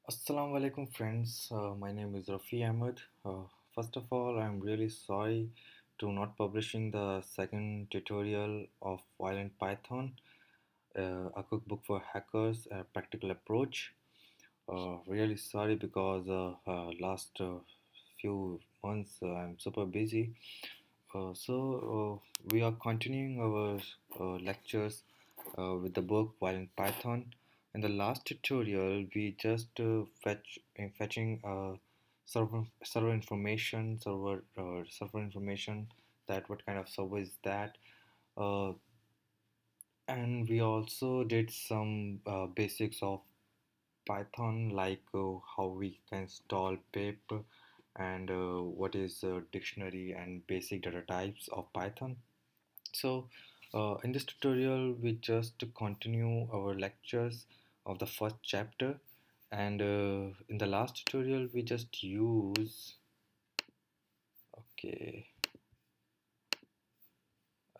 Assalamu alaikum friends. My name is Rafi Ahmed. First of all, I'm really sorry to not publishing the second tutorial of Violent Python, a cookbook for hackers, a practical approach. Really sorry because last few months I'm super busy. We are continuing our lectures with the book Violent Python. In the last tutorial, we just fetching server information, server information, that what kind of server is that, uh, and we also did some basics of Python, like how we can install pip and what is dictionary and basic data types of Python. In this tutorial, we just continue our lectures of the first chapter, and in the last tutorial, we just use okay.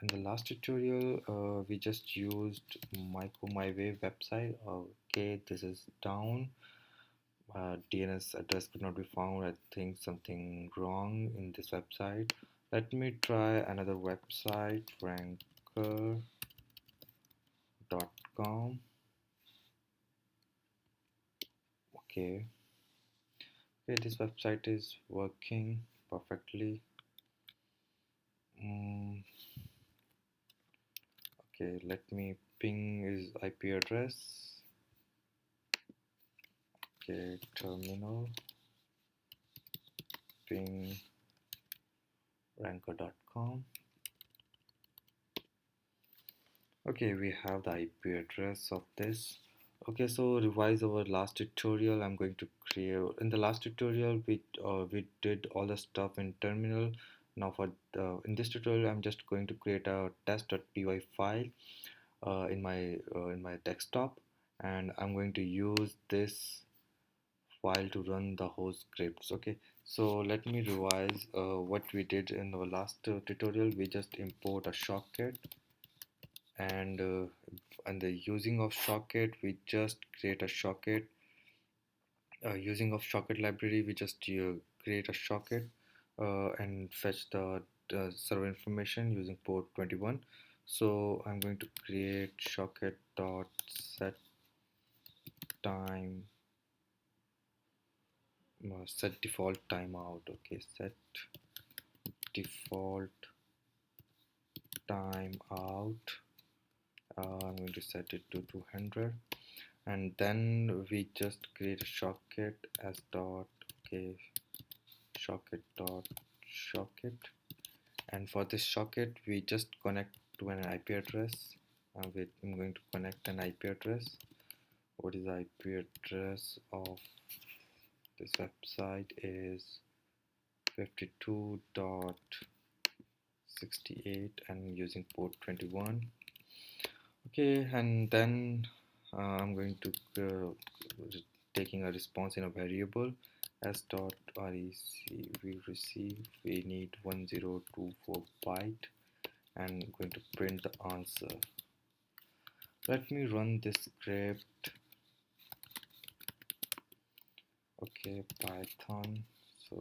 In the last tutorial, we just used my wave website. Okay, this is down. DNS address could not be found. I think something wrong in this website. Let me try another website, ranker.com. Okay, okay, this website is working perfectly. Mm, okay, let me ping his IP address. Okay, terminal ping ranker.com. Okay, we have the IP address of this. Okay, so revise our last tutorial. I'm going to create. In the last tutorial, we did all the stuff in terminal. Now in this tutorial, I'm just going to create a test.py file in my desktop, and I'm going to use this file to run the whole scripts. Okay, so let me revise what we did in the last tutorial. We just import a shortcut, and the using of shortcut, we just create a shortcut. Using of shortcut library, we just create a shortcut and fetch the server information using port 21. So I'm going to create shortcut dot set time set default timeout. Okay, set default timeout. I'm going to set it to 200, and then we just create a shortcut as dot okay shortcut dot shortcut, and for this shortcut we just connect to an IP address. I'm going to connect an IP address. What is the IP address of this website is 52.68 and using port 21. Okay, and then I'm going to taking a response in a variable as dot rec. We need 1024 byte, and going to print the answer. Let me run this script. Okay, Python. So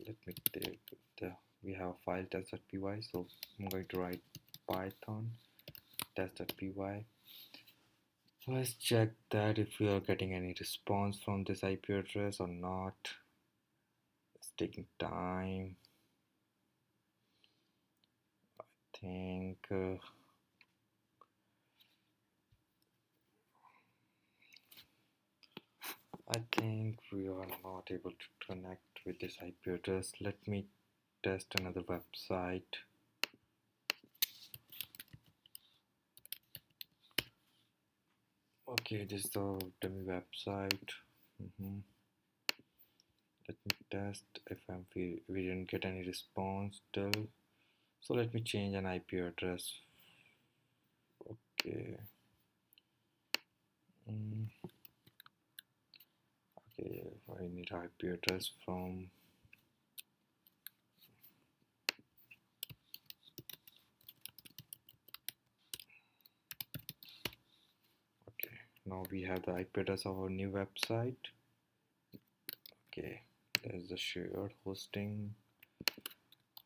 let me take the we have a file test.py, so I'm going to write Python test.py. Let's check that if we are getting any response from this IP address or not. It's taking time. Think I think we are not able to connect with this IP address. Let me test another website. Okay, this is the dummy website. Let me test if we didn't get any response still. So let me change an IP address. Okay. Okay, I need IP address from okay. Now we have the IP address of our new website. Okay, there's the shared hosting.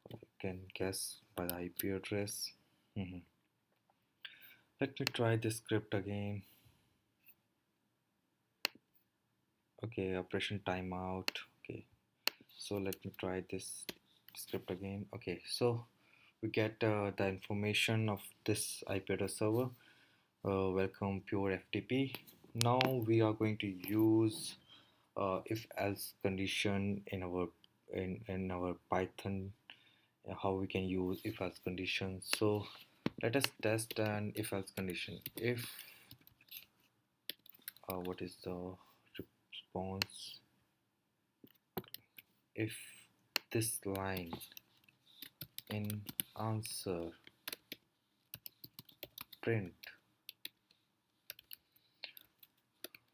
You can guess by the IP address. Mhm. Let me try this script again. Okay, operation timeout. Okay, so let me try this script again. Okay, so we get the information of this IP address server. Welcome pure FTP. Now we are going to use if else condition in our Python. How we can use if else condition. So let us test an if else condition. If what is the response? If this line in answer print,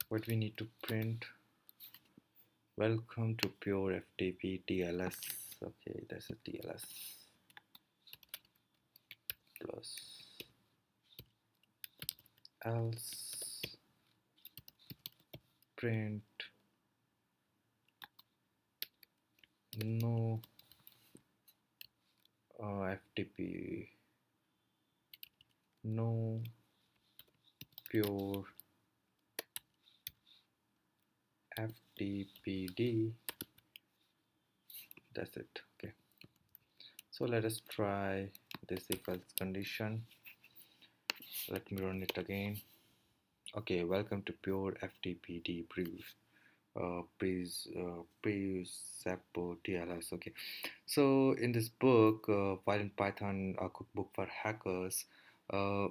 what we need to print, welcome to pure FTP TLS. Okay, that's a TLS plus else print no FTP, no pure FTPD. That's it. Okay, so let us try this if else condition. Let me run it again. Okay, welcome to pure FTPD brief. Pre-SAPO TLS. Okay, so in this book, While in Python, a cookbook for hackers, uh,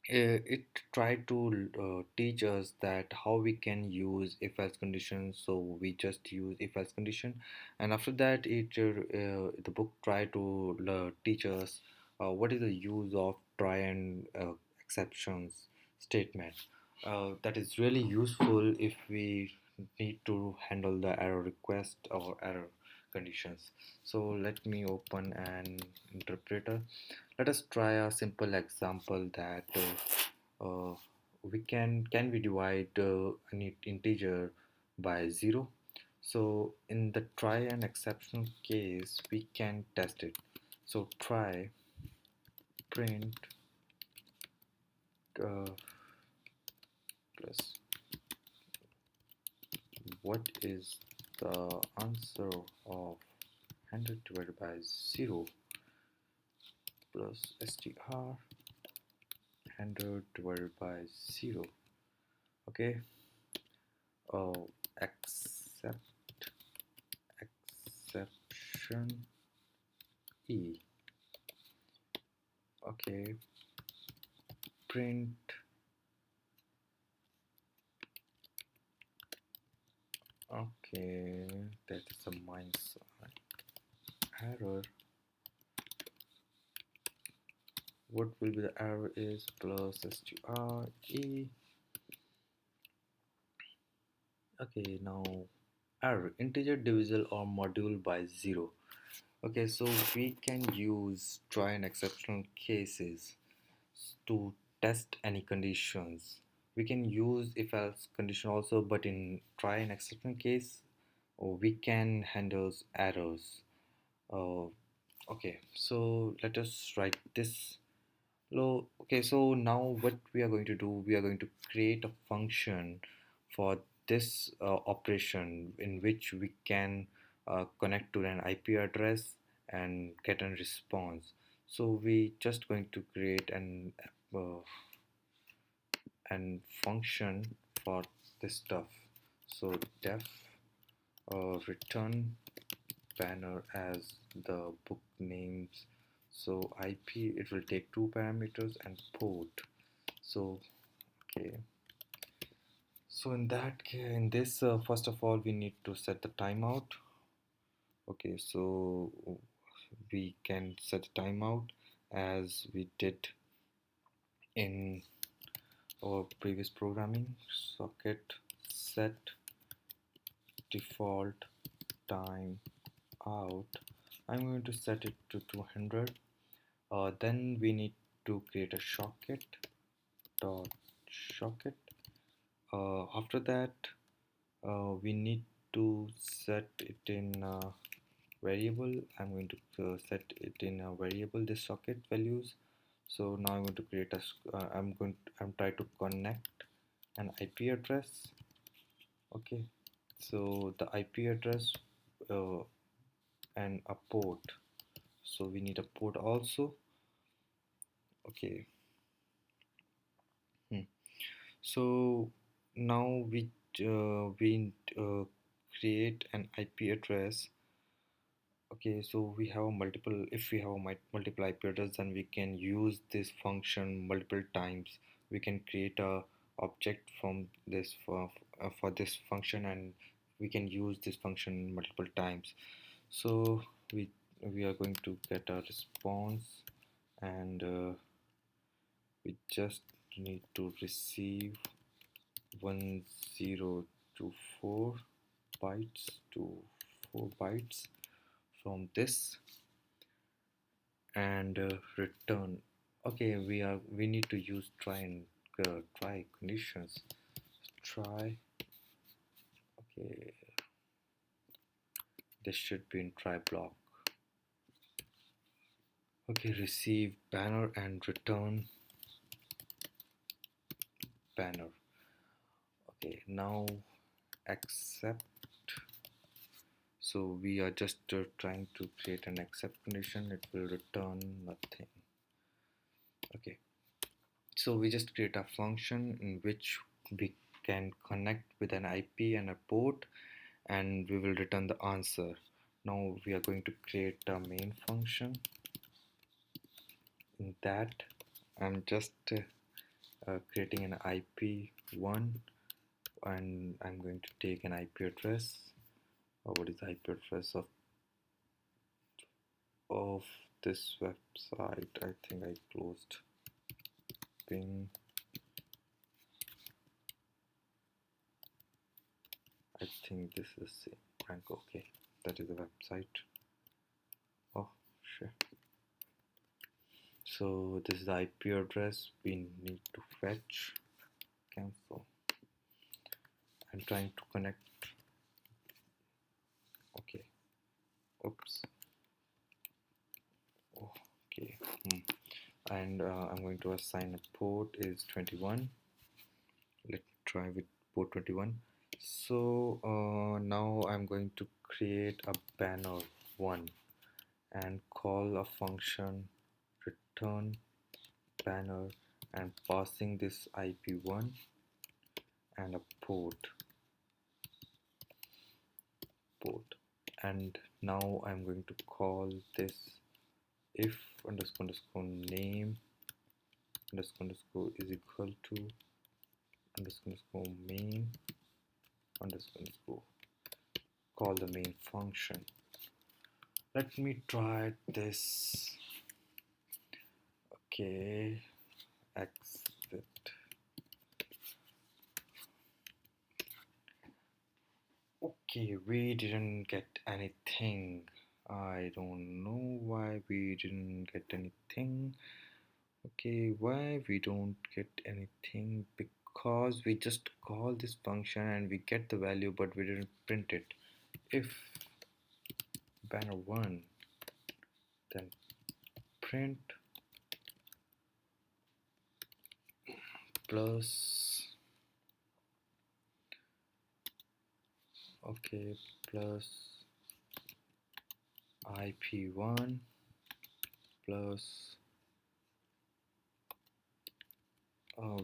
it tried to teach us that how we can use if else conditions. So we just use if else condition, and after that the book tried to teach us what is the use of try and exceptions statement. That is really useful if we need to handle the error request or error conditions. So let me open an interpreter. Let us try a simple example that we can we divide an integer by 0. So in the try and exceptional case we can test it. So try print uh, plus what is the answer of 100 divided by 0 plus str 100 divided by 0. Okay, accept exception e. Okay, print. Okay, that is a minus error. What will be the error is plus str e. Okay, now error integer divisible or module by 0. Okay, so we can use try and exceptional cases to test any conditions. We can use if else condition also, but in try and exceptional case we can handle errors. uh, okay, so let us write this. Okay, so now what we are going to do, we are going to create a function for this operation in which we can connect to an IP address and get a response. So we just going to create uh, an function for this stuff. So def return banner as the book names. So IP, it will take two parameters, and port. So okay, so in that case, in this first of all we need to set the timeout. Okay, so we can set timeout as we did in our previous programming. Socket set default time out. I'm going to set it to 200. Then we need to create a socket dot socket. After that we need to set it in variable. I'm going to set it in a variable, this socket values. So now I'm going to create a I'm trying to connect an IP address. Okay, so the IP address uh, and a port, so we need a port also. Okay. Hmm. So now we create an IP address. Okay, so we have multiple. If we have multiple IP address, then we can use this function multiple times. We can create a object from this for this function, and we can use this function multiple times. So we are going to get a response, and we just need to receive 1024 bytes to 4 bytes from this, and return. Okay, we need to use try conditions. Try. Okay, this should be in try block. Okay, receive banner and return banner. Okay, now accept. So we are just trying to create an accept condition. It will return nothing. Okay, so we just create a function in which we can connect with an IP and a port, and we will return the answer. Now we are going to create a main function. In that, I'm just creating an IP1, and I'm going to take an IP address. What is the IP address of this website? I think I closed Bing. I think this is rank. Okay, that is the website. Oh shit. So this is the IP address we need to fetch. Cancel. I'm trying to connect. Okay. Oops. Oh, okay. And I'm going to assign a port is 21. Let me try with port 21. So now I'm going to create a banner 1 and call a function return banner, and passing this IP1 and a port. And now I'm going to call this if underscore name underscore is equal to underscore main underscore call the main function. Let me try this. Okay, exit. Okay, we didn't get anything. I don't know why we didn't get anything. Okay, why we don't get anything? Because we just call this function and we get the value, but we didn't print it. If banner 1, then print plus, okay, plus IP1 plus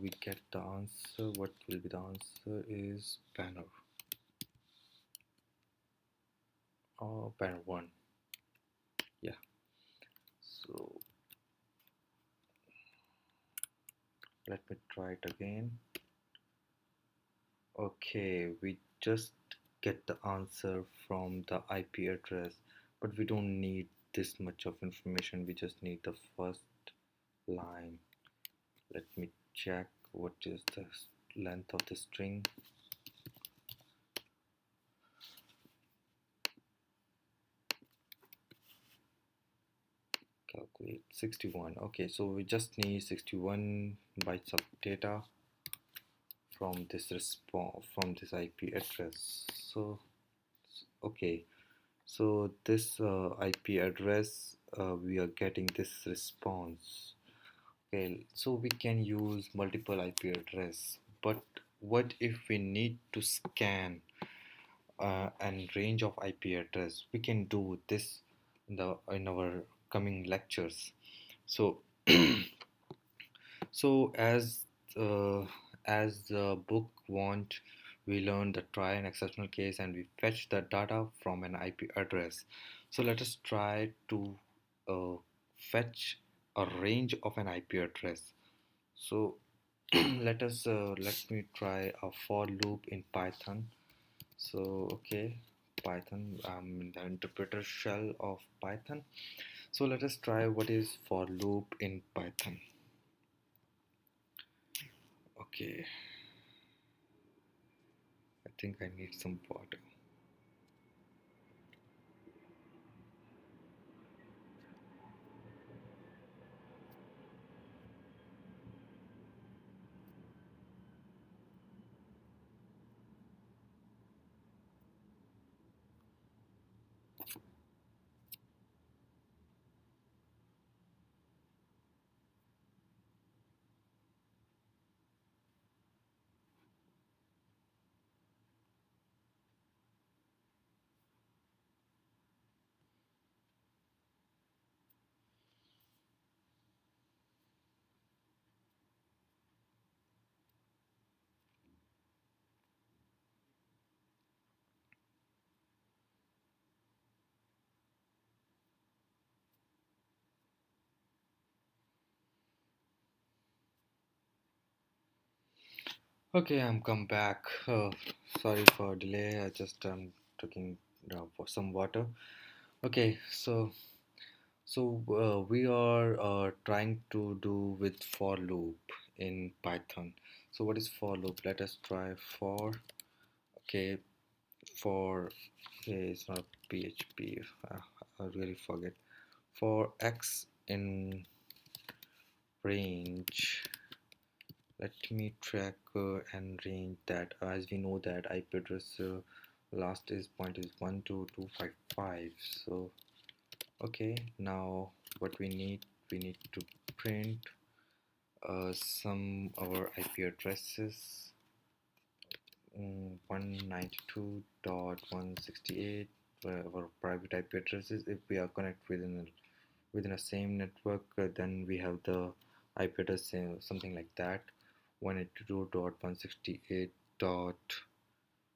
we get the answer. What will be the answer is banner banner 1. Yeah, so let me try it again. Okay, we just get the answer from the IP address, but we don't need this much of information. We just need the first line. Let me check what is the length of the string. Calculate 61. Okay, so we just need 61 bytes of data from this response from this IP address. So Okay, so this IP address, we are getting this response. Okay, so we can use multiple IP address, but what if we need to scan and range of IP address? We can do this in our coming lectures. So so as the book want, we learn the try an exceptional case and we fetch the data from an IP address. So let us try to uh, fetch a range of an IP address. So let me try a for loop in Python. So okay, Python, in the interpreter shell of Python. So let us try what is for loop in Python. Okay, I think I need some water. Okay, I'm come back. Sorry for delay. I just taking for some water. Okay, so we are trying to do with for loop in Python. So what is for loop? Let us try for. Okay, for okay, it's not PHP. I really forget. For x in range, let me track and range that. As we know that IP address last is point is 12255. So okay, now what we need to print some our IP addresses, 192.168 our private IP addresses. If we are connected within a same network, then we have the IP address something like that, 192.168 dot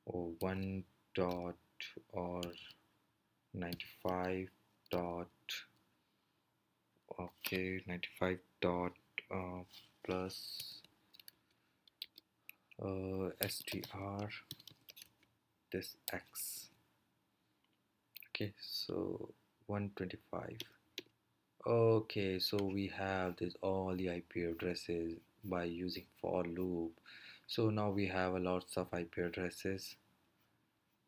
or 1 dot or 95 dot okay 95 dot uh, plus str this x. Okay, so 125. Okay, so we have this all the IP addresses by using for loop. So now we have a lots of IP addresses.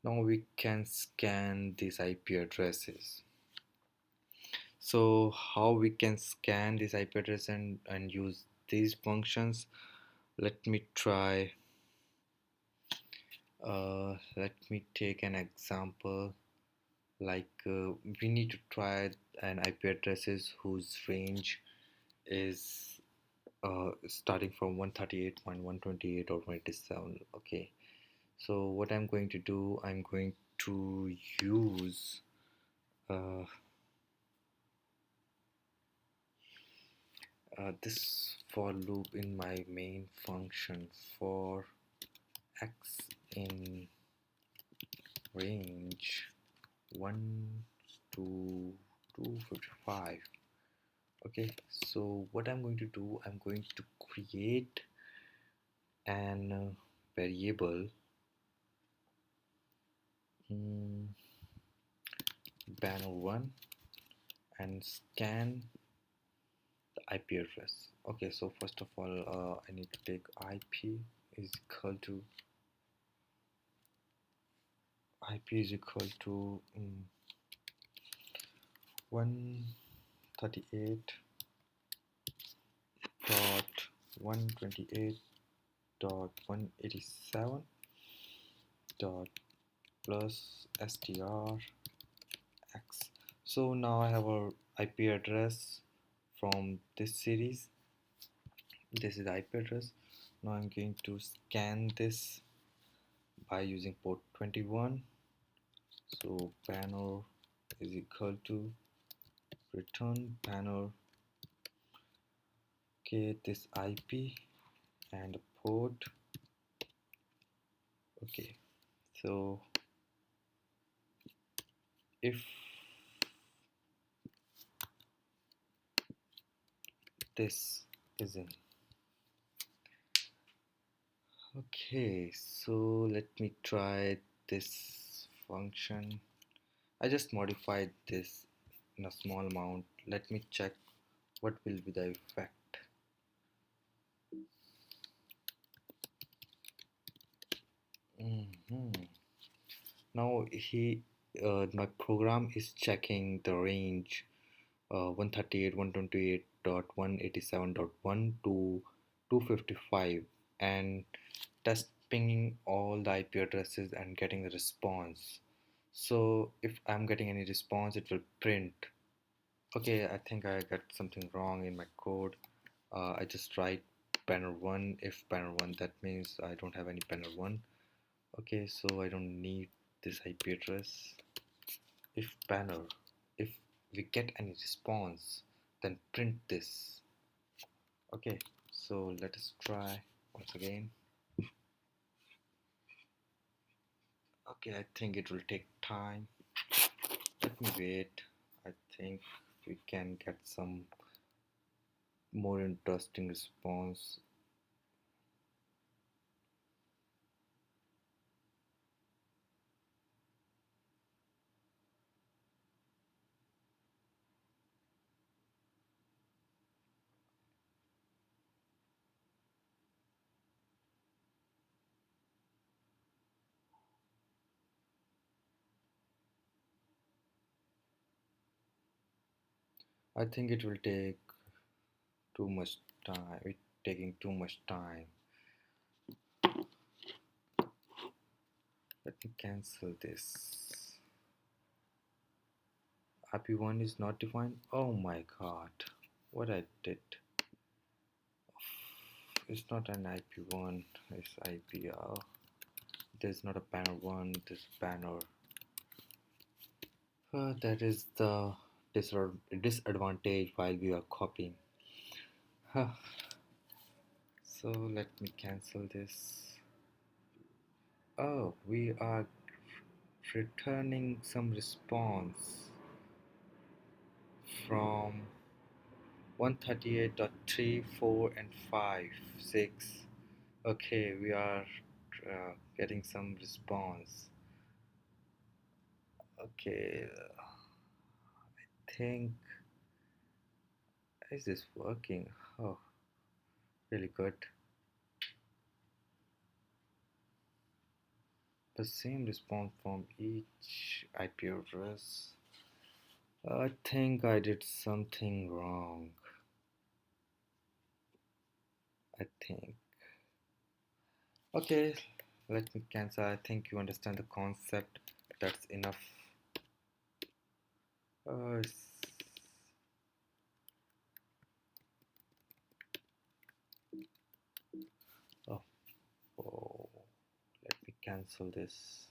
Now we can scan these IP addresses. So how we can scan this IP address and use these functions? Let me try. Let me take an example. Like we need to try an IP addresses whose range is starting from 138.128 or 27. Okay, so what I'm going to do, I'm going to use uh, this for loop in my main function for x in range 1 to 255. Okay, so what I'm going to do, I'm going to create an variable, mm, banner1, and scan the IP address. Okay, so first of all, I need to take IP is equal to IP is equal to 138 dot 128 dot 187 dot plus strx. So now I have our IP address from this series. This is the IP address. Now I'm going to scan this by using port 21. So banner is equal to return banner. Okay, this IP and the port. Okay, so if this is in. Okay, so let me try this function. I just modified this in a small amount. Let me check what will be the effect. Mhm. Now my program is checking the range 138.128.187.1 to 255 and test pinging all the IP addresses and getting a response. So if I'm getting any response, it will print. Okay, I think I got something wrong in my code. I just write banner 1 if banner 1, that means I don't have any banner 1. Okay, so I don't need this IP address. If banner, if we get any response, then print this. Okay, so let us try once again. Okay, I think it will take time. Let me wait. I think we can get some more interesting response. I think it will take too much time. It's taking too much time. Let me cancel this. IP1 is not defined. Oh my god, what I did. It's not an IP1, it's IPR. There's not a banner 1, this banner. That is the disadvantage while we are copying. So let me cancel this. Oh, we are returning some response from 138.3, 4 and 5, 6. Okay, we are getting some response. Okay, I think, is this working? Oh, really good. The same response from each IP address. I think I did something wrong. I think. Okay, let me cancel. I think you understand the concept. That's enough. Uh, oh, oh, let me cancel this.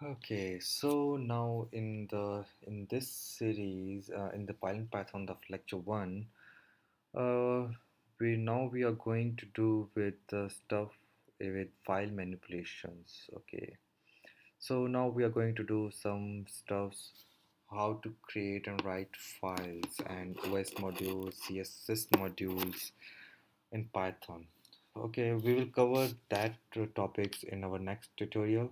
Okay, so now in this series, in the Python Python of lecture one, uh, we are going to do with the stuff with file manipulations. Okay, so now we are going to do some stuffs how to create and write files and OS modules, CSS modules in Python. Okay, we will cover that topics in our next tutorial.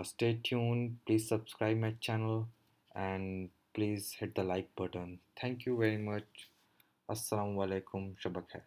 Stay tuned, please subscribe my channel and please hit the like button. Thank you very much. Assalamu alaikum. Shabakhair.